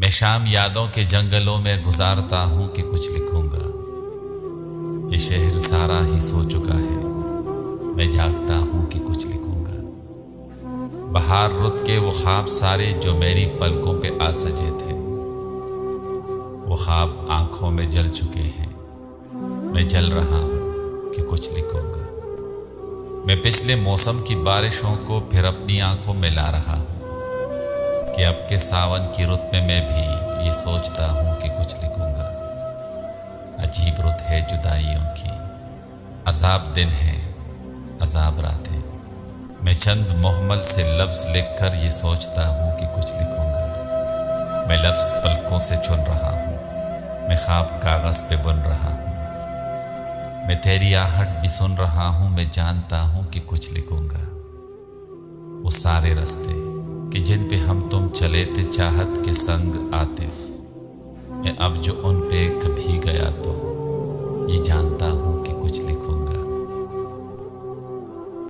मैं शाम यादों के जंगलों में गुजारता हूँ कि कुछ लिखूंगा। ये शहर सारा ही सो चुका है, मैं जागता हूँ कि कुछ लिखूंगा। बहार रुत के वो ख्वाब सारे जो मेरी पलकों पे आ सजे थे, वो ख्वाब आंखों में जल चुके हैं, मैं जल रहा हूँ कि कुछ लिखूंगा। मैं पिछले मौसम की बारिशों को फिर अपनी आंखों में ला रहा हूँ कि अब के सावन की रुत में मैं भी ये सोचता हूँ कि कुछ लिखूंगा। अजीब रुत है जुदाइयों की, अजाब दिन है, अजाब रातें। मैं चंद मोहम्मल से लफ्ज़ लिखकर ये सोचता हूँ कि कुछ लिखूंगा। मैं लफ्ज़ पलकों से चुन रहा हूँ, मैं ख्वाब कागज़ पे बुन रहा हूँ। मैं तेरी आहट भी सुन रहा हूँ, मैं जानता हूँ कि कुछ लिखूंगा। वो सारे रास्ते कि जिन पे हम तुम चले थे चाहत के संग आतिफ, मैं अब जो उन पे कभी गया तो